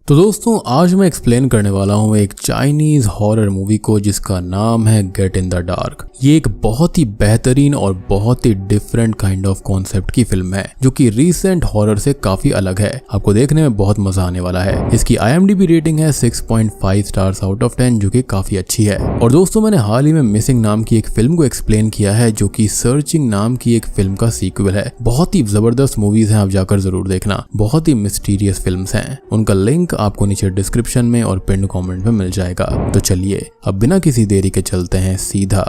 तो दोस्तों आज मैं एक्सप्लेन करने वाला हूँ एक चाइनीज हॉरर मूवी को जिसका नाम है गेट इन द डार्क। ये एक बहुत ही बेहतरीन और बहुत ही डिफरेंट काइंड ऑफ कॉन्सेप्ट की फिल्म है जो कि रीसेंट हॉरर से काफी अलग है। आपको देखने में बहुत मजा आने वाला है। इसकी IMDb रेटिंग है 6.5 स्टार्स आउट ऑफ 10 जो कि काफी अच्छी है। और दोस्तों मैंने हाल ही में मिसिंग नाम की एक फिल्म को एक्सप्लेन किया है जो कि सर्चिंग नाम की एक फिल्म का सीक्वल है। बहुत ही जबरदस्त मूवीज हैं, आप जाकर जरूर देखना। बहुत ही मिस्टीरियस फिल्म्स हैं। उनका लिंक आपको नीचे डिस्क्रिप्शन में और पिन कमेंट में मिल जाएगा। तो चलिए अब बिना किसी देरी के चलते हैं सीधा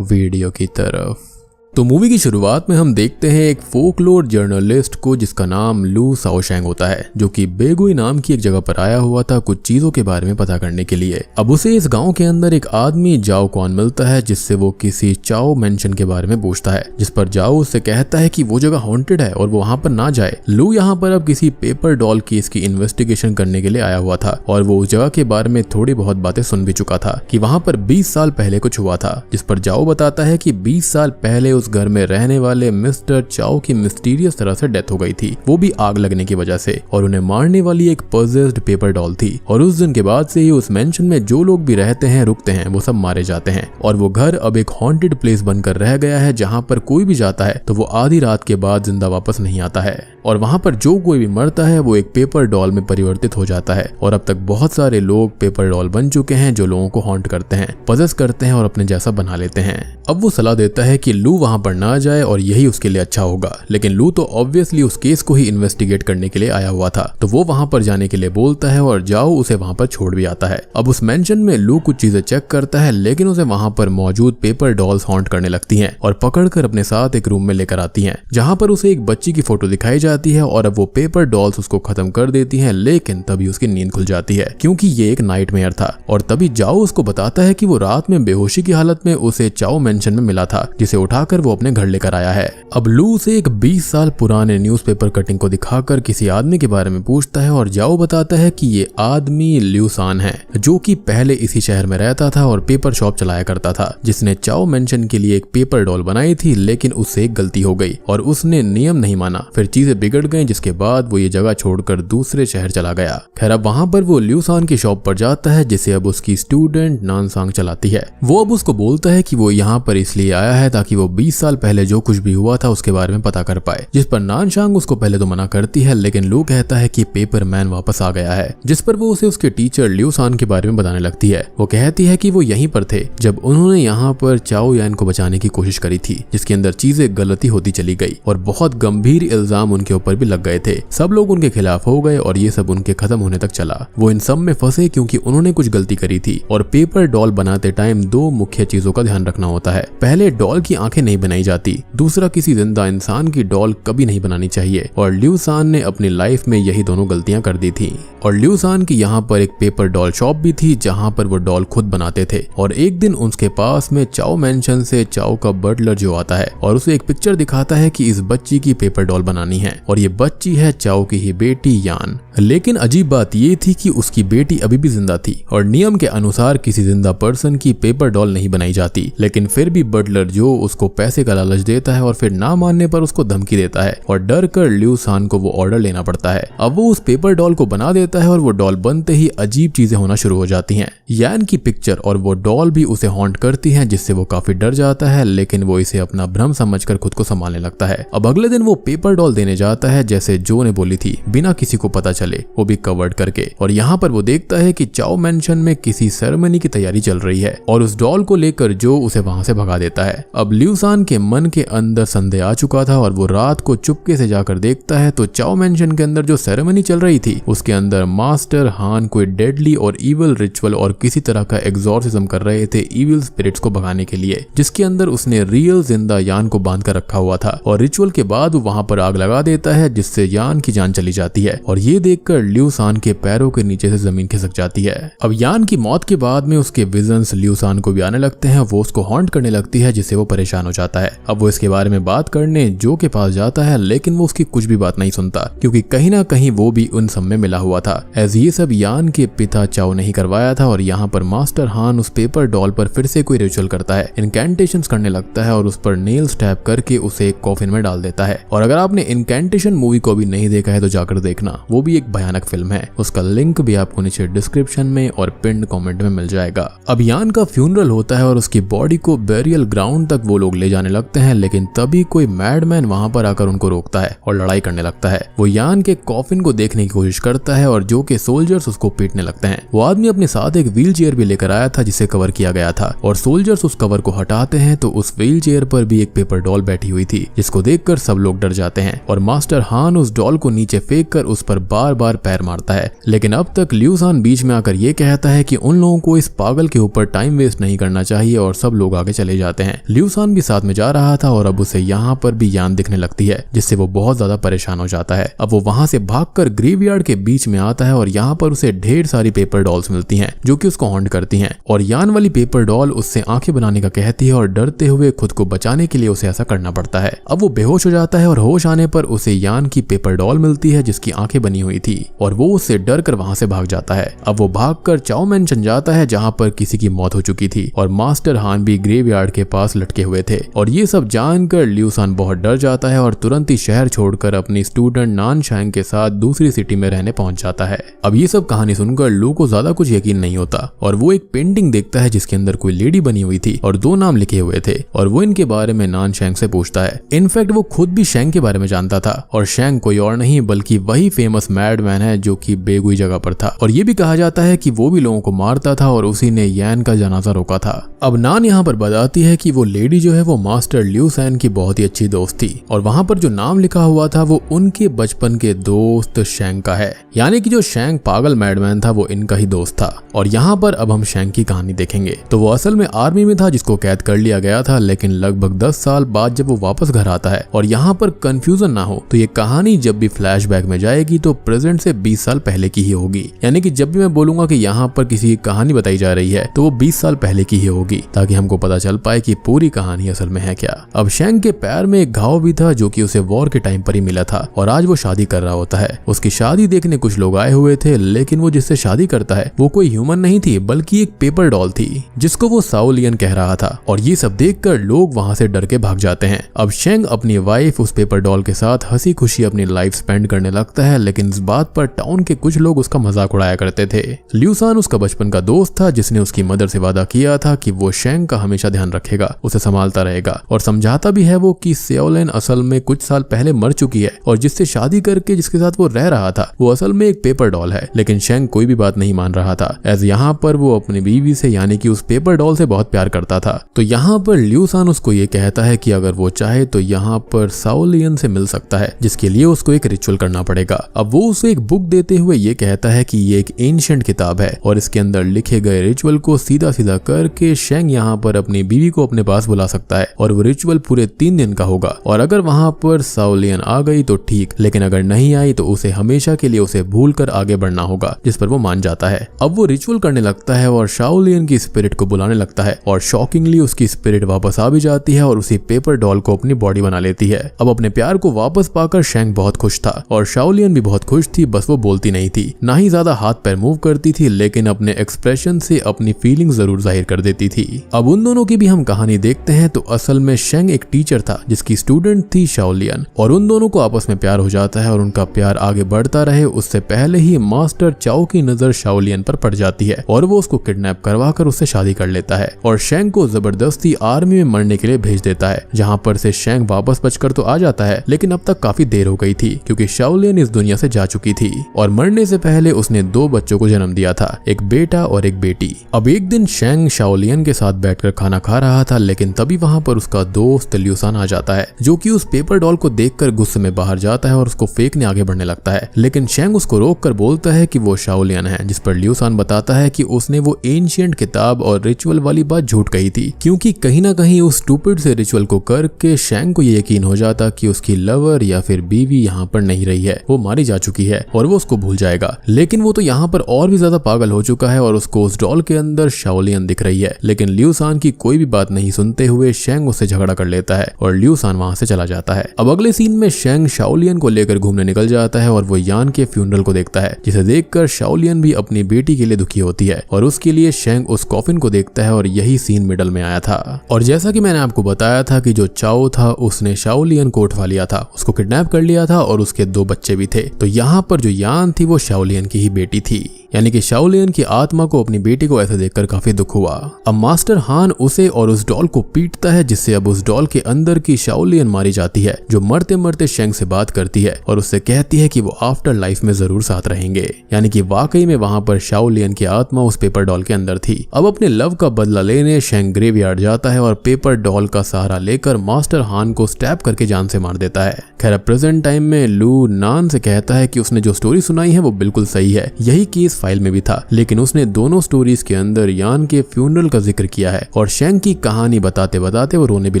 वीडियो की तरफ। तो मूवी की शुरुआत में हम देखते हैं एक फोकलोर जर्नलिस्ट को जिसका नाम लू शाओशैंग होता है, जो कि बेगुई नाम की एक जगह पर आया हुआ था कुछ चीजों के बारे में पता करने के लिए। अब उसे इस गांव के अंदर एक आदमी जाओ कौन मिलता है जिससे वो किसी चाओ मेंशन के बारे में पूछता है, जिस पर जाओ उससे कहता है कि वो जगह हॉन्टेड है और वो वहां पर ना जाए। लू यहाँ पर अब किसी पेपर डॉल केस की इन्वेस्टिगेशन करने के लिए आया हुआ था और वो उस जगह के बारे में थोड़ी बहुत बातें सुन भी चुका था कि वहां पर 20 साल पहले कुछ हुआ था, जिस पर जाओ बताता है कि 20 साल पहले उस घर में रहने वाले मिस्टर चाओ की मिस्टीरियस तरह से डेथ हो गई थी, वो भी आग लगने की वजह से, और उन्हें मारने वाली एक पजेस्ड पेपर डॉल थी। और उस दिन के बाद से ही उस मेंशन में जो लोग भी रहते हैं रुकते हैं वो सब मारे जाते हैं और वो घर अब एक हॉन्टेड प्लेस बनकर रह गया है जहाँ पर कोई भी जाता है तो वो आधी रात के बाद जिंदा वापस नहीं आता है और वहाँ पर जो कोई भी मरता है वो एक पेपर डॉल में परिवर्तित हो जाता है। और अब तक बहुत सारे लोग पेपर डॉल बन चुके हैं जो लोगों को हॉन्ट करते हैं, पजेस करते हैं और अपने जैसा बना लेते हैं। अब वो सलाह देता है कि लू वहां पर ना जाए और यही उसके लिए अच्छा होगा, लेकिन लू तो ऑब्वियसली उस केस को ही इन्वेस्टिगेट करने के लिए आया हुआ था, तो वो वहां पर जाने के लिए बोलता है और जाओ उसे वहां पर छोड़ भी आता है। अब उस मेंशन में लू कुछ चीजें चेक करता है लेकिन उसे वहां पर मौजूद पेपर डॉल्स हॉन्ट करने लगती हैं और पकड़कर अपने साथ एक रूम में लेकर आती हैं, जहां पर उसे एक बच्ची की फोटो दिखाई जाती है और अब वो पेपर डॉल्स उसको खत्म कर देती हैं। लेकिन तभी उसकी नींद खुल जाती है क्योंकि ये एक नाइटमेयर था। और तभी जाओ उसको बताता है कि वो रात में बेहोशी की हालत में उसे चाओ मेंशन में मिला था, जिसे उठाकर वो अपने घर लेकर आया है। अब लू से एक 20 साल पुराने न्यूज़पेपर कटिंग को दिखाकर किसी आदमी के बारे में पूछता है और जाओ बताता है कि ये आदमी ल्यू सान है, जो कि पहले इसी शहर में रहता था और पेपर शॉप चलाया करता था, जिसने चाओ मेंशन के लिए एक पेपर डॉल बनाई थी। लेकिन उससे एक गलती हो गई और उसने नियम नहीं माना, फिर चीजें बिगड़ गई, जिसके बाद वो ये जगह छोड़कर दूसरे शहर चला गया। खैर अब वहां पर वो ल्यू सान की शॉप पर जाता है जिसे अब उसकी स्टूडेंट नानसांग चलाती है। वो अब उसको बोलता है कि वो यहाँ पर इसलिए आया है ताकि वो 20 साल पहले जो कुछ भी हुआ था उसके बारे में पता कर पाए, जिस पर नानसांग उसको पहले तो मना करती है, लेकिन लू कहता है कि पेपर मैन वापस आ गया है, जिस पर वो उसे उसके टीचर ल्यू सान के बारे में बताने लगती है। वो कहती है कि वो यहीं पर थे जब उन्होंने यहाँ पर चाओ यान को बचाने की कोशिश करी थी, जिसके अंदर चीजें गलती होती चली गई और बहुत गंभीर इल्जाम उनके ऊपर भी लग गए थे। सब लोग उनके खिलाफ हो गए और ये सब उनके खत्म होने तक चला। वो इन सब में फंसे क्योंकि उन्होंने कुछ गलती करी थी। और पेपर डॉल बनाते टाइम दो मुख्य चीजों का ध्यान रखना होता है। पहले डॉल की आंखें नहीं बनाई जाती, दूसरा किसी जिंदा इंसान की डॉल कभी नहीं बनानी चाहिए। और ल्यू सान ने अपनी लाइफ में यही दोनों गलतियां कर दी थी। और ल्यू सान की यहाँ पर एक पेपर डॉल शॉप भी थी जहाँ पर वो डॉल खुद बनाते थे। और एक दिन उसके पास में चाओ मेंशन से चाओ का बटलर जो आता है और उसे एक पिक्चर दिखाता है कि इस बच्ची की पेपर डॉल बनानी है और ये बच्ची है चाओ की ही बेटी यान। लेकिन अजीब बात ये थी कि उसकी बेटी अभी भी जिंदा थी और नियम के अनुसार किसी जिंदा पर्सन की पेपर डॉल नहीं बनाई जाती। लेकिन फिर भी बटलर जो उसको पैसे का लालच देता है और फिर ना मानने पर उसको धमकी देता है और डर कर ल्यू सान को वो ऑर्डर लेना पड़ता है। अब वो उस पेपर डॉल को बना देता है और वो डॉल बनते ही अजीब चीजें होना शुरू हो जाती हैं। यान की पिक्चर और वो डॉल भी उसे हॉन्ट करती हैं, जिससे वो काफी डर जाता है, लेकिन वो इसे अपना भ्रम समझकर खुद को संभालने लगता है। अब अगले दिन वो पेपर डॉल देने जाता है जैसे जो ने बोली थी, बिना किसी को पता चले, वो भी कवर्ड करके। और यहाँ पर वो देखता है कि चाओ मेंशन में किसी सेरेमनी की तैयारी चल रही है और उस डॉल को लेकर जो उसे वहां से भगा देता है। अब ल्यू सान के मन के अंदर संदेह आ चुका था और वो रात को चुपके से जाकर देखता है तो चाओ मेंशन के अंदर जो सेरेमनी चल रही थी उसके अंदर मास्टर हान कोई डेडली और इविल रिचुअल और किसी तरह का एग्जॉर्सिज्म कर रहे थे इविल स्पिरिट्स को भगाने के लिए, जिसके अंदर उसने रियल जिंदा यान को बांध कर रखा हुआ था। और रिचुअल के बाद वो वहां पर आग लगा देता है जिससे यान की जान चली जाती है और ये देखकर ल्यू सान के पैरों के नीचे से जमीन खिसक जाती है। अब यान की मौत के बाद में उसके विजन्स ल्यू सान को भी आने लगते हैं, वो उसको हॉन्ट करने लगती है जिससे वो परेशान हो जाता जाता है। अब वो इसके बारे में बात करने जो के पास जाता है, लेकिन वो उसकी कुछ भी बात नहीं सुनता क्योंकि कहीं ना कहीं वो भी उन सब में मिला हुआ था। एज ये सब यान के पिता चाओ नहीं करवाया था और यहाँ पर मास्टर हान उस पेपर डॉल पर फिर से कोई रिचुअल करता है, इनकैंटेशंस करने लगता है और उस पर नेल्स टैप करके उसे एक कॉफिन में डाल देता है। और अगर आपने इनकैंटेशन मूवी को भी नहीं देखा है तो जाकर देखना, वो भी एक भयानक फिल्म है। उसका लिंक भी आपको नीचे डिस्क्रिप्शन में और पिन कमेंट में मिल जाएगा। अब यान का फ्यूनरल होता है और उसकी बॉडी को बेरियल ग्राउंड तक वो लोग ले जाने लगते हैं, लेकिन तभी कोई मैडमैन वहां पर आकर उनको रोकता है और लड़ाई करने लगता है। वो यान के कॉफिन को देखने की कोशिश करता है और जो के सोल्जर्स उसको पीटने लगते हैं। वो आदमी अपने साथ एक व्हील चेयर भी लेकर आया था जिसे कवर किया गया था और सोल्जर्स उस कवर को हटाते हैं तो उस व्हील चेयर पर भी एक पेपर डॉल बैठी हुई थी, जिसको देखकर सब लोग डर जाते हैं और मास्टर हान उस डॉल को नीचे फेंक कर उस पर बार बार पैर मारता है। लेकिन अब तक ल्यूसान बीच में आकर ये कहता है कि उन लोगों को इस पागल के ऊपर टाइम वेस्ट नहीं करना चाहिए और सब लोग आगे चले जाते हैं। ल्यूसान भी साथ में जा रहा था और अब उसे यहाँ पर भी यान दिखने लगती है, जिससे वो बहुत ज्यादा परेशान हो जाता है। अब वो वहां से भागकर ग्रेवयार्ड के बीच में आता है और यहाँ पर उसे ढेर सारी पेपर डॉल्स मिलती हैं जो कि उसको हॉन्ट करती हैं और यान वाली पेपर डॉल उससे आंखें बनाने का कहती है और डरते हुए खुद को बचाने के लिए उसे ऐसा करना पड़ता है। अब वो बेहोश हो जाता है और होश आने पर उसे यान की पेपर डॉल मिलती है जिसकी आंखें बनी हुई थी और वो उससे डर कर वहां से भाग जाता है। अब वो भागकर चाओ मेंशन जाता है जहां पर किसी की मौत हो चुकी थी और मास्टर हान भी ग्रेवयार्ड के पास लटके हुए थे और ये सब जानकर ल्यूसान बहुत डर जाता है और तुरंत ही शहर छोड़कर अपनी स्टूडेंट नानशांग के साथ दूसरी सिटी में रहने पहुंच जाता है। अब ये सब कहानी सुनकर लू को ज्यादा कुछ यकीन नहीं होता और वो एक पेंटिंग देखता है जिसके अंदर कोई लेडी बनी हुई थी और 2 नाम लिखे हुए थे और वो इनके बारे में नानशैंग से पूछता है। इनफैक्ट वो खुद भी शैंग के बारे में जानता था और शैंग कोई और नहीं बल्कि वही फेमस मैडमैन है जो कि बेगुई जगह पर था और ये भी कहा जाता है कि वो भी लोगों को मारता था और उसी ने यान का जनाजा रोका था। अब नान यहाँ पर बताती है कि वो लेडी जो है वो मास्टर ल्यूसान की बहुत ही अच्छी दोस्त थी और वहां पर जो नाम लिखा हुआ था वो उनके बचपन के दोस्त शैंग का है, यानी कि जो शैंग पागल मैडमैन था वो इनका ही दोस्त था। और यहाँ पर अब हम शैंग की कहानी देखेंगे। तो वो असल में आर्मी में था जिसको कैद कर लिया गया था, लेकिन लगभग 10 साल बाद जब वो वापस घर आता है और यहाँ पर कंफ्यूजन ना हो तो ये कहानी जब भी फ्लैशबैक में जाएगी तो प्रेजेंट से 20 साल पहले की ही होगी, यानी कि जब भी मैं बोलूंगा कि यहाँ पर किसी की कहानी बताई जा रही है तो वो 20 साल पहले की ही होगी, ताकि हमको पता चल पाए कि पूरी कहानी असल में है क्या। अब शैंग के पैर में एक घाव भी था जो कि उसे वॉर के टाइम पर ही मिला था और आज वो शादी कर रहा होता है। उसकी शादी देखने कुछ लोग आए हुए थे, लेकिन वो जिससे शादी करता है वो कोई ह्यूमन नहीं थी बल्कि एक पेपर डॉल थी जिसको वो साओ लियन कह रहा था और ये सब देखकर लोग वहां से डर के भाग जाते हैं। अब शैंग अपनी वाइफ उस पेपर डॉल के साथ हंसी खुशी अपनी लाइफ स्पेंड करने लगता है, लेकिन इस बात पर टाउन के कुछ लोग उसका मजाक उड़ाया करते थे। ल्यूसान उसका बचपन का दोस्त था जिसने उसकी मदर से वादा किया था कि वो शैंग का हमेशा ध्यान रखेगा, उसे संभालता रहेगा और समझाता भी है वो कि साओ लियन असल में कुछ साल पहले मर चुकी है और जिससे शादी करके जिसके साथ वो रह रहा था वो असल में एक पेपर डॉल है। लेकिन शैंग कोई भी बात नहीं मान रहा था, एज यहाँ पर वो अपनी बीवी से यानी कि उस पेपर डॉल से बहुत प्यार करता था। तो यहाँ पर ल्यूसान उसको ये कहता है कि अगर वो चाहे तो यहाँ पर साओ लियन से मिल सकता है, जिसके लिए उसको एक रिचुअल करना पड़ेगा। अब वो उसे एक बुक देते हुए ये कहता है कि ये एक एंशिएंट किताब है और इसके अंदर लिखे गए रिचुअल को सीधा सीधा करके शैंग यहाँ पर अपनी बीवी को अपने पास बुला सकता है और वो रिचुअल पूरे 3 दिन का होगा और अगर वहां पर साओ लियन आ गई तो ठीक, लेकिन अगर नहीं आई तो उसे हमेशा के लिए उसे भूल कर आगे बढ़ना होगा, जिस पर वो मान जाता है। अब वो रिचुअल करने लगता है और साओ लियन की स्पिरिट को बुलाने लगता है और शॉकिंगली उसकी स्पिरिट वापस आ भी जाती है और उसी पेपर डॉल को अपनी बॉडी बना लेती है। अब अपने प्यार को वापस पाकर शैंग बहुत खुश था और साओ लियन भी बहुत खुश थी, बस वो बोलती नहीं थी, ना ही ज्यादा हाथ पैर मूव करती थी, लेकिन अपने एक्सप्रेशन से अपनी फीलिंग जरूर जाहिर कर देती थी। अब उन दोनों की भी हम कहानी देखते हैं तो असल में शैंग एक टीचर था जिसकी स्टूडेंट थी साओ लियन और उन दोनों को आपस में प्यार हो जाता है और उनका प्यार आगे बढ़ता रहे उससे पहले ही मास्टर चाओ की नजर साओ लियन पर पड़ जाती है और वो उसको किडनैप करवा कर उससे शादी कर लेता है और शैंग को जबरदस्ती आर्मी में मरने के लिए भेज देता है, जहाँ पर से शैंग वापस बचकर तो आ जाता है, लेकिन अब तक काफी देर हो गई थी क्योंकि साओ लियन इस दुनिया से जा चुकी थी और मरने से पहले उसने 2 बच्चों को जन्म दिया था, एक बेटा और एक बेटी। अब एक दिन शैंग साओ लियन के साथ बैठकर खाना खा रहा था, लेकिन तभी वहां पर उसका दोस्त ल्यूसान आ जाता है जो कि उस पेपर डॉल को देखकर गुस्से में बाहर जाता है और उसको फेंकने आगे बढ़ने लगता है, लेकिन शैंग उसको रोक कर बोलता है कि वो साओ लियन है, जिस पर ल्यूसान बताता है कि उसने वो एंशिएंट किताब और रिचुअल वाली बात झूठ कही थी, क्योंकि कहीं ना कहीं उस स्टूपिड से रिचुअल को करके शैंग को ये यकीन हो जाता कि उसकी लवर या फिर बीवी यहाँ पर नहीं रही है, वो मारी जा चुकी है और वो उसको भूल जाएगा। लेकिन वो तो यहाँ पर और भी ज्यादा पागल हो चुका है और उसको उस डॉल के अंदर साओ लियन दिख रही है, लेकिन ल्यूसान की कोई भी बात नहीं सुनते हुए शैंग शेंग उससे झगड़ा कर लेता है और ल्यूसान वहां से चला जाता है। अब अगले सीन में शेंग शाओलियन को लेकर घूमने निकल जाता है और वो यान के फ्यूनरल को देखता है, जिसे देखकर शाओलियन भी अपनी बेटी के लिए दुखी होती है और उसके लिए शेंग उस कॉफिन को देखता है और यही सीन मिडल में आया था। और जैसा कि मैंने आपको बताया था कि जो चाओ था उसने शाओलियन को उठवा लिया था, उसको किडनैप कर लिया था और उसके 2 बच्चे भी थे। तो यहाँ पर जो यान थी वो शाओलियन की ही बेटी थी, यानी कि शाओलियन की आत्मा को अपनी बेटी को ऐसे देखकर काफी दुख हुआ। अब मास्टर हान उसे और उस डॉल को पीटता है, जिससे अब उस डॉल के अंदर की शाओलियन मारी जाती है, जो मरते मरते शेंग से बात करती है और उससे कहती है कि वो आफ्टर लाइफ में जरूर साथ रहेंगे, यानी कि वाकई में वहां पर शाओलियन की आत्मा उस पेपर डॉल के अंदर थी। अब अपने लव का बदला लेने शेंग ग्रेवयार्ड जाता है और पेपर डॉल का सहारा लेकर मास्टर हान को स्टैब करके जान से मार देता है। खैर प्रेजेंट टाइम में लू नान से कहता है कि उसने जो स्टोरी सुनाई है वो बिल्कुल सही है, यही केस फाइल में भी था, लेकिन उसने दोनों स्टोरीज के अंदर यान के फ्यूनरल का जिक्र किया है और शेंग की कहानी बताते बताते वो रोने भी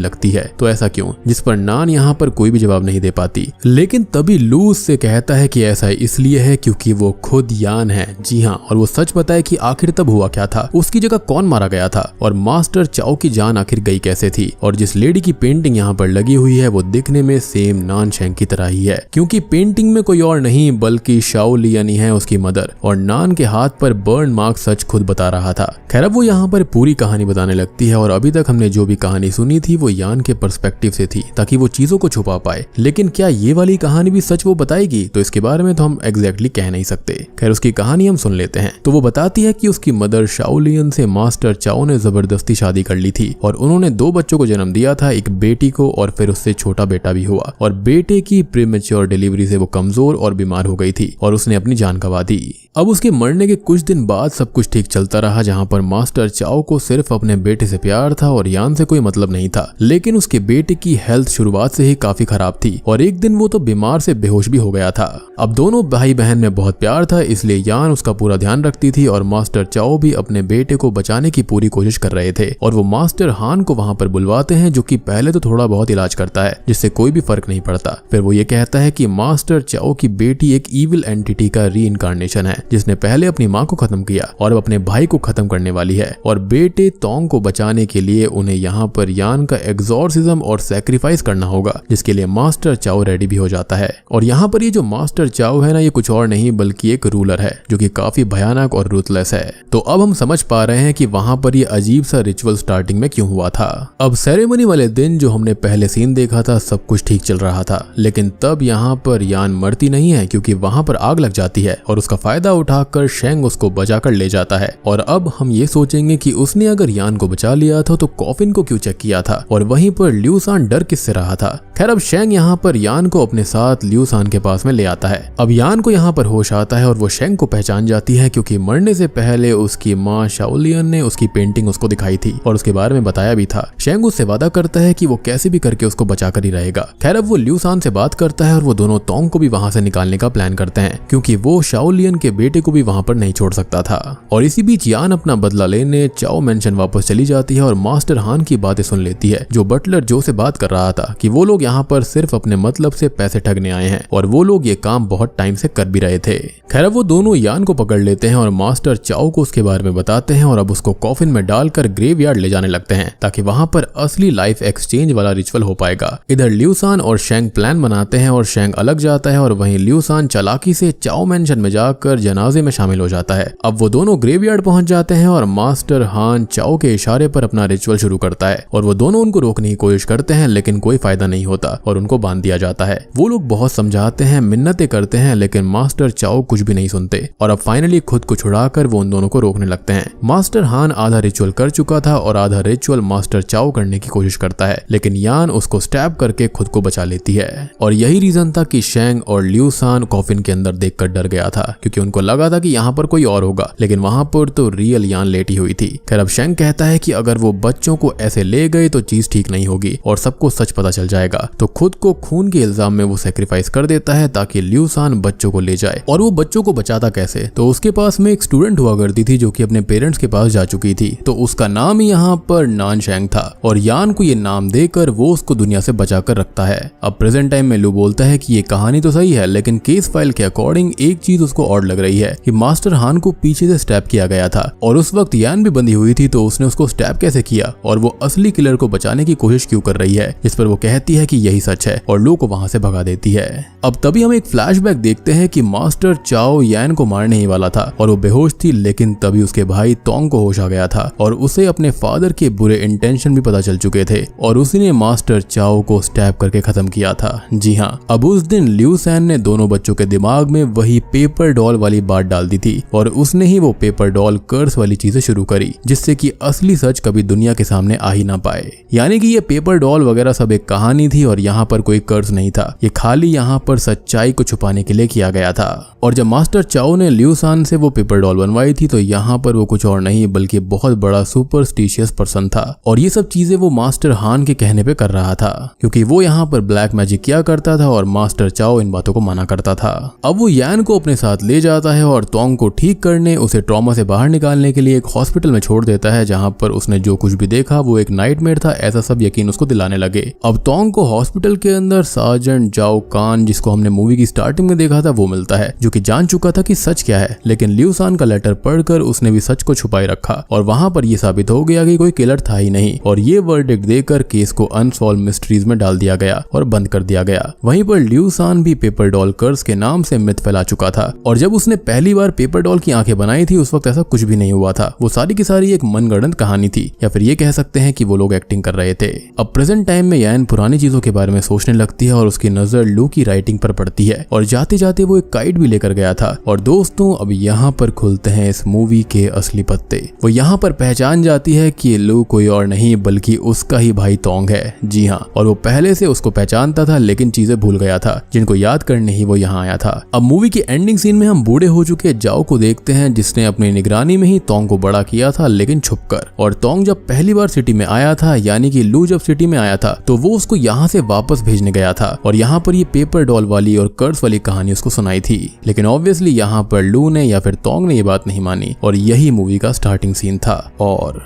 लगती है, तो ऐसा क्यों? जिस पर नान यहाँ पर कोई भी जवाब नहीं दे पाती। लेकिन तभी लू उससे कहता है कि ऐसा इसलिए है क्योंकि वो खुद यान है। जी हाँ, और वो सच बताए कि आखिर तब हुआ क्या था, उसकी जगह कौन मारा गया था और मास्टर चाओ की जान आखिर गई कैसे थी। और जिस लेडी की पेंटिंग यहाँ पर लगी हुई है वो दिखने में सेम नान शेंग की तरह ही है, क्योंकि पेंटिंग में कोई और नहीं बल्कि शाओलियन ही है उसकी मदर, और नान के हाथ पर बर्न मार्क सच खुद बता रहा था। खैर अब वो यहाँ पर पूरी कहानी बताने लगती है और अभी तक हमने जो भी कहानी सुनी थी वो यान के पर्सपेक्टिव से थी ताकि वो चीजों को छुपा पाए, लेकिन क्या ये वाली कहानी भी सच वो बताएगी? तो इसके बारे में तो हम एग्जैक्टली कह नहीं सकते। खैर उसकी कहानी हम सुन लेते हैं। तो वो बताती है कि उसकी मदर शाओलियन से मास्टर चाओ ने जबरदस्ती शादी कर ली थी और उन्होंने 2 बच्चों को जन्म दिया था, एक बेटी को और फिर उससे छोटा बेटा भी हुआ, और बेटे की प्रीमेच्योर डिलीवरी से वो कमजोर और बीमार हो गई थी और उसने अपनी जान गंवा दी। अब उसके मरने के कुछ दिन बाद सब कुछ ठीक चलता रहा, जहां पर मास्टर चाओ को सिर्फ अपने बेटे से प्यार था और यान से कोई मतलब नहीं था, लेकिन उसके बेटे की हेल्थ शुरुआत से ही काफी खराब थी और एक दिन वो तो बीमार से बेहोश भी हो गया था। अब दोनों भाई बहन में बहुत प्यार था, इसलिए यान उसका पूरा ध्यान रखती थी और मास्टर चाओ भी अपने बेटे को बचाने की पूरी कोशिश कर रहे थे। और वो मास्टर हान को वहां पर बुलवाते हैं, जो कि पहले तो थोड़ा बहुत इलाज करता है जिससे कोई भी फर्क नहीं पड़ता। फिर वो ये कहता है कि मास्टर चाओ की बेटी एक इविल एंटिटी का रीइंकार्नेशन है, जिसने पहले अपनी माँ को खत्म किया और अब अपने भाई को खत्म करने वाली है, और बेटे तोंग को बचाने के लिए उन्हें यहाँ पर यान का एग्जॉर्सिज्म और सैक्रिफाइस करना होगा, जिसके लिए मास्टर चाओ रेडी भी हो जाता है। और यहाँ पर ये जो मास्टर चाओ है ना, ये कुछ और नहीं बल्कि एक रूलर है जो कि काफी भयानक और रूथलेस है। तो अब हम समझ पा रहे हैं कि वहां पर ये अजीब सा रिचुअल स्टार्टिंग में क्यों हुआ था। अब सेरेमनी वाले दिन जो हमने पहले सीन देखा था सब कुछ ठीक चल रहा था, लेकिन तब यहाँ पर यान मरती नहीं है क्योंकि वहां पर आग लग जाती है और उसका फायदा उठाकर शेंग उसको बचाकर ले जाता है। और अब हम ये सोचेंगे कि उसने अगर यान को बचा लिया था तो कॉफिन को क्यों चेक किया था और वहीं पर ल्यूसान डर किससे रहा था। खैर अब शेंग यहाँ पर यान को अपने साथ ल्यूसान के पास में ले आता है। अब यान को यहाँ पर होश आता है और वो शेंग को पहचान जाती है क्योंकि मरने से पहले उसकी माँ शाओलियन ने उसकी पेंटिंग उसको दिखाई थी और उसके बारे में बताया भी था। शेंग उससे वादा करता है कि वो कैसे भी करके उसको बचाकर ही रहेगा। खैर अब वो ल्यूसान से बात करता है और वो दोनों तोंग को भी वहां से निकालने का प्लान करते हैं क्योंकि वो शाओलियन के बेटे को भी वहां पर नहीं छोड़ सकता था। और इसी बीच यान अपना बदला लेने चाओ मेंशन वापस चली जाती है और मास्टर हान की बातें सुन लेती है, जो बटलर जो से बात कर रहा था कि वो लोग यहाँ पर सिर्फ अपने मतलब से पैसे ठगने आए हैं और वो लोग ये काम बहुत टाइम से कर भी रहे थे। खैर वो दोनों यान को पकड़ लेते हैं और मास्टर चाओ को उसके बारे में बताते हैं और अब उसको कॉफिन में डालकर ग्रेवयार्ड ले जाने लगते हैं ताकि वहां पर असली लाइफ एक्सचेंज वाला रिचुअल हो पाएगा। इधर ल्यूसान और शेंग प्लान बनाते हैं और शेंग अलग जाता है और वहीं ल्यूसान चालाकी से चाओ मेंशन में जाकर जनाजे में शामिल हो जाता है। अब वो दोनों ग्रेवयार्ड पहुंच जाते हैं और मास्टर हान चाओ के इशारे पर अपना रिचुअल शुरू करता है और वो दोनों उनको रोकने की कोशिश करते हैं, लेकिन कोई फायदा नहीं होता और उनको बांध दिया जाता है। वो लोग बहुत समझाते हैं, मिन्नतें करते हैं, लेकिन मास्टर चाओ कुछ भी नहीं सुनते और अब फाइनली खुद को छुड़ाकर वो उन दोनों को रोकने लगते हैं। मास्टर हान आधा रिचुअल कर चुका था और आधा रिचुअल मास्टर चाओ करने की कोशिश करता है, लेकिन यान उसको स्टैब करके खुद को बचा लेती है। और यही रीजन था कि शेंग और ल्यूसान कॉफिन के अंदर देखकर डर गया था क्योंकि उनको लगा था कि यहाँ पर कोई और होगा, लेकिन वहां पर तो रियल यान लेटी हुई थी। खैर अब शेंग कहता है कि अगर वो बच्चों को ऐसे ले गए तो चीज ठीक नहीं होगी और सबको सच पता चल जाएगा, तो खुद को खून के इल्जाम में वो सेक्रीफाइस कर देता है ताकि ल्यूसान बच्चों को ले जाए। और वो बच्चों को बचाता कैसे? तो उसके पास में एक स्टूडेंट हुआ करती थी जो कि अपने पेरेंट्स के पास जा चुकी थी, तो उसका नाम ही यहाँ पर नान शेंग था और यान को ये नाम देकर वो उसको दुनिया से बचा कर रखता है। अब प्रेजेंट टाइम में लू बोलता है कि ये कहानी तो सही है, लेकिन केस फाइल के अकॉर्डिंग एक चीज उसको ऑड लग रही है कि मास्टर हान को पीछे से स्टैब किया गया था और उस वक्त यान भी बंधी हुई थी, तो उसने उसको स्टैब कैसे किया और वो असली किलर को बचाने की कोशिश क्यों कर रही है, जिस पर वो कहती है कि यही सच है और लू को वहां से भगा देती है। अब तभी हम एक फ्लैशबैक देखते हैं कि मास्टर चाओ यान को मारने ही वाला था और वो बेहोश थी, लेकिन तभी उसके भाई तोंग को होश आ गया था और उसे अपने फादर के बुरे इंटेंशन भी पता चल चुके थे और उसी ने मास्टर चाओ को स्टैब करके खत्म किया था। जी हाँ, अब उस दिन लिू सैन ने दोनों बच्चों के दिमाग में वही पेपर डॉल वाली बात डाल दी थी और उसने ही वो पेपर डॉल कर्स वाली चीजें शुरू करी, जिससे कि असली सच कभी दुनिया के सामने आ ही ना पाए। यानी कि ये पेपर डॉल वगैरह सब एक कहानी थी और यहाँ पर कोई कर्स नहीं था, ये खाली यहाँ पर सच्चाई को छुपाने के लिए किया गया था। और जब मास्टर चाओ ने लिू सान से वो पेपर डॉल बनवाई थी तो यहाँ पर वो कुछ और नहीं बल्कि बहुत बड़ा सुपरस्टिशियस पर्सन था और ये सब चीजें वो मास्टर हान के कहने पे कर रहा था, क्योंकि वो यहाँ पर ब्लैक मैजिक किया करता था और मास्टर चाओ इन बातों को माना करता था। अब वो यान को अपने साथ ले जाता है और तोंग को ठीक करने, उसे ट्रॉमा से बाहर निकालने के लिए एक हॉस्पिटल में छोड़ देता है, जहाँ पर उसने जो कुछ भी देखा वो एक नाइटमेयर था, ऐसा सब यकीन उसको दिलाने लगे। अब तोंग को हॉस्पिटल के अंदर सार्जेंट जाओ कान, जिसको हमने मूवी की स्टार्टिंग में देखा था, वो मिलता है, जो कि जान चुका था कि सच क्या है, लेकिन लिू सान का लेटर पढ़कर उसने भी सच को छुपाए रखा और वहां पर ये साबित हो गया कि कोई किलर था ही नहीं और ये वर्डिक्ट देकर केस को अनसॉल्व मिस्ट्रीज में डाल दिया गया और बंद कर दिया गया। वहीं पर लिू सान भी पेपर डॉल कर्स के नाम से मिथ फैला चुका था और जब उसने पहली बार पेपर डॉल की आंखें बनाई थी उस वक्त ऐसा कुछ भी नहीं हुआ था, वो सारी की सारी एक मनगढ़ंत कहानी थी, या फिर ये कह सकते हैं कि वो लोग एक्टिंग कर रहे थे। अब प्रेजेंट टाइम में यान पुरानी चीजों के बारे में सोचने लगती है और उसकी नजर लू की राइटिंग पर पड़ती है और जाते जाते वो एक काइट भी लेकर गया था। और दोस्तों, अब यहाँ पर खुलते हैं इस मूवी के असली पत्ते। वो यहाँ पर पहचान जाती है कि लू कोई और नहीं बल्कि उसका ही भाई तोंग है। जी हाँ, और वो पहले से उसको पहचानता था लेकिन चीजें भूल गया था, जिनको याद करने ही वो यहाँ आया था। अब मूवी की एंडिंग सीन में हम बूढ़े हो चुके जाओ को देखते हैं, जिसने अपनी निगरानी में ही तोंग को बड़ा किया था लेकिन छुपकर। और तोंग जब पहली बार सिटी में आया था, यानी कि लू जब सिटी में आया था, तो वो उसको यहाँ से वापस भेजने गया था और यहाँ पर ये पेपर डॉल वाली और कर्स वाली कहानी उसको सुनाई थी। लेकिन ऑब्वियसली यहाँ पर लू ने या फिर तोंग ने ये बात नहीं मानी और यही मूवी का स्टार्टिंग सीन था और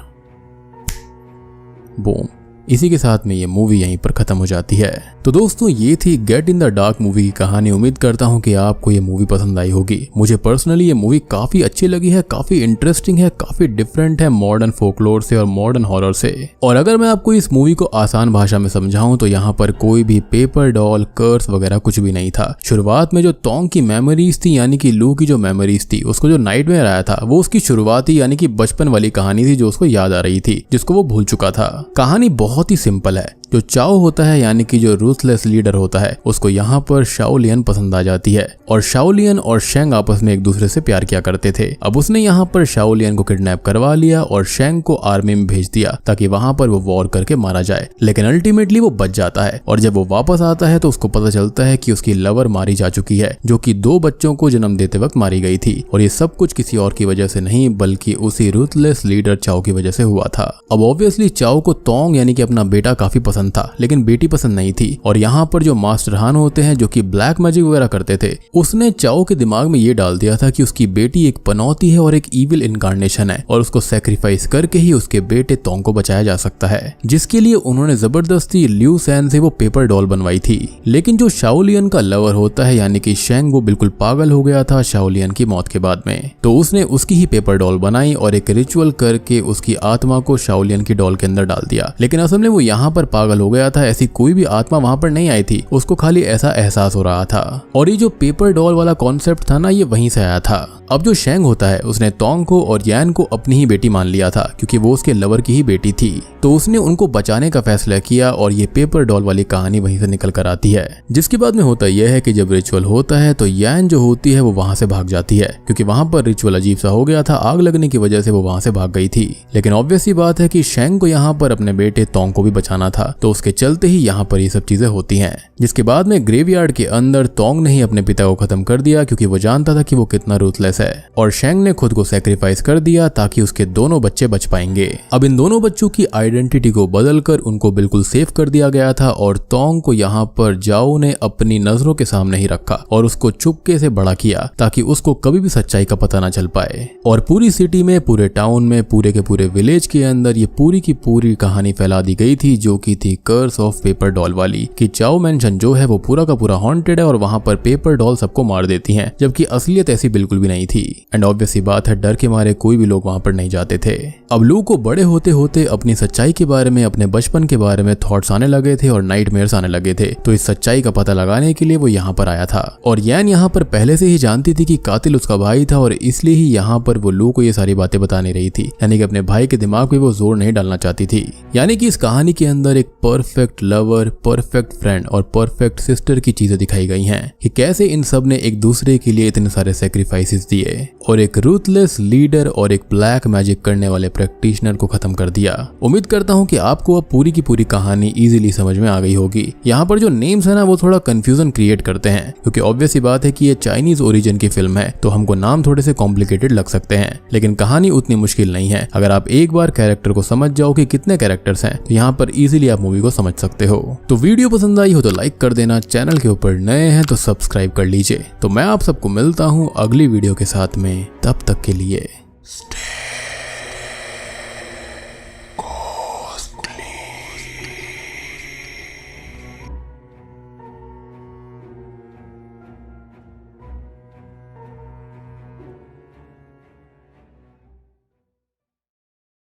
बूम, इसी के साथ में ये मूवी यहीं पर खत्म हो जाती है। तो दोस्तों, ये थी get in the dark movie की कहानी। उम्मीद करता हूँ कि आपको ये मूवी पसंद आई होगी। मुझे पर्सनली ये मूवी काफी अच्छी लगी है, काफी इंटरेस्टिंग है, काफी डिफरेंट है मॉडर्न फोकलोर से और मॉडर्न हॉरर से। और अगर मैं आपको इस मूवी को आसान भाषा में समझाऊं तो यहाँ पर कोई भी पेपर डॉल कर्स वगैरह कुछ भी नहीं था। शुरुआत में जो तोंग की मेमोरीज थी, यानी कि लू की जो मेमोरीज थी, उसको जो नाइटमेयर आया था वो उसकी शुरुआती यानी कि बचपन वाली कहानी थी जो उसको याद आ रही थी, जिसको वो भूल चुका था। कहानी बहुत ही सिंपल है। जो चाओ होता है यानी कि जो रूथलेस लीडर होता है, उसको यहाँ पर शाओ लियन पसंद आ जाती है और शाओ लियन और शेंग आपस में एक दूसरे से प्यार किया करते थे। अब उसने यहाँ पर शाओ लियन को किडनैप करवा लिया और शेंग को आर्मी में भेज दिया ताकि वहां पर वो वॉर करके मारा जाए, लेकिन अल्टीमेटली वो बच जाता है और जब वो वापस आता है तो उसको पता चलता है कि उसकी लवर मारी जा चुकी है, जो कि 2 बच्चों को जन्म देते वक्त मारी गई थी। और ये सब कुछ किसी और की वजह से नहीं बल्कि उसी रूथलेस लीडर चाओ की वजह से हुआ था। अब ऑब्वियसली चाओ को तोंग यानी कि अपना बेटा काफी पसंद था, लेकिन बेटी पसंद नहीं थी। और यहाँ पर जो मास्टर हान होते हैं जो कि ब्लैक मैजिक वगैरह करते थे, उसने चाओ के दिमाग में ये डाल दिया था कि उसकी बेटी एक पनौती है और एक इविल इनकारनेशन है और उसको सैक्रिफाइस करके ही उसके बेटे तोंग को बचाया जा सकता है, जिसके लिए उन्होंने जबरदस्ती लिू सैन से वो पेपर डॉल बनवाई थी। लेकिन जो शाओ लियन का लवर होता है यानी कि शेंग, वो बिल्कुल पागल हो गया था शाओ लियन की मौत के बाद में, तो उसने उसकी ही पेपर डॉल बनाई और एक रिचुअल करके उसकी आत्मा को शाओ लियन की डॉल के अंदर डाल दिया। लेकिन असल में वो यहाँ पर पागल हो गया था, ऐसी कोई भी आत्मा वहां पर नहीं आई थी, उसको खाली ऐसा एहसास हो रहा था। और ये जो पेपर डॉल वाला कॉन्सेप्ट था ना, ये वहीं से आया था। अब जो शेंग होता है उसने तोंग को और यान को अपनी ही बेटी मान लिया था क्योंकि वो उसके लवर की ही बेटी थी, तो उसने उनको बचाने का फैसला किया और ये पेपर डॉल वाली कहानी वहीं से निकल कर आती है। जिसके बाद में होता यह है कि जब रिचुअल होता है तो यान जो होती है वो वहां से भाग जाती है क्योंकि वहां पर रिचुअल अजीब सा हो गया था, आग लगने की वजह से वो वहां से भाग गई थी। लेकिन ऑब्वियस ही बात है कि शेंग को यहाँ पर अपने बेटे तोंग को भी बचाना था, तो उसके चलते ही यहाँ पर ये सब चीजें होती हैं। जिसके बाद में ग्रेवयार्ड के अंदर तोंग ने ही अपने पिता को खत्म कर दिया क्योंकि वो जानता था कि वो कितना रूथलेस है, और शेंग ने खुद को सैक्रिफाइस कर दिया ताकि उसके दोनों बच्चे बच पाएंगे। अब इन दोनों बच्चों की आइडेंटिटी को बदलकर उनको बिल्कुल सेफ कर दिया गया था और तोंग को यहाँ पर जाओ ने अपनी नजरों के सामने ही रखा और उसको चुपके से बड़ा किया ताकि उसको कभी भी सच्चाई का पता ना चल पाए। और पूरी सिटी में, पूरे टाउन में, पूरे के पूरे विलेज के अंदर ये पूरी की पूरी कहानी फैला दी दी गई थी, जो की थी कर्स ऑफ पेपर डॉल वाली, कि चाओ मैंशन जो है वो पूरा का पूरा हॉन्टेड है और वहां पर पेपर डॉल सबको मार देती हैं, जबकि असलियत ऐसी बिल्कुल भी नहीं थी। एंड ऑब्वियस सी बात है, डर के मारे कोई भी लोग वहां पर नहीं जाते थे। अब लू को बड़े होते होते अपनी सच्चाई के बारे में, अपने बचपन के बारे में थॉट्स आने लगे थे और नाइटमेयर्स आने लगे थे। तो इस सच्चाई का पता लगाने के लिए वो यहाँ पर आया था। और यैन यहाँ पर पहले से ही जानती थी कि कातिल उसका भाई था और इसलिए ही यहाँ पर वो लू को ये सारी बातें बताने रही थी, यानी कि अपने भाई के दिमाग पे वो जोर नहीं डालना चाहती थी। यानी कि इस कहानी के अंदर एक परफेक्ट लवर, परफेक्ट फ्रेंड और परफेक्ट सिस्टर की चीजें दिखाई गई हैं कि कैसे इन सब ने एक दूसरे के लिए इतने सारे सैक्रिफाइसेस दिए और एक रूथलेस लीडर और एक ब्लैक मैजिक करने वाले प्रैक्टिशनर को खत्म कर दिया। उम्मीद करता हूँ कि आपको अब पूरी की पूरी कहानी इजीली समझ में आ गई होगी। यहाँ पर जो नेम्स है ना वो थोड़ा कंफ्यूजन क्रिएट करते हैं, क्योंकि ऑब्वियस ही बात है कि ये चाइनीज ओरिजिन की फिल्म है, तो हमको नाम थोड़े से कॉम्प्लिकेटेड लग सकते हैं, लेकिन कहानी उतनी मुश्किल नहीं है। अगर आप एक बार कैरेक्टर को समझ जाओ कि कितने कैरेक्टर्स हैं, तो यहाँ पर इजीली आप मूवी को समझ सकते हो। तो वीडियो पसंद आई हो तो लाइक कर देना, चैनल के ऊपर नए हैं तो सब्सक्राइब कर लीजिए। तो मैं आप सबको मिलता हूँ अगली वीडियो के साथ में, तब तक के लिए स्टे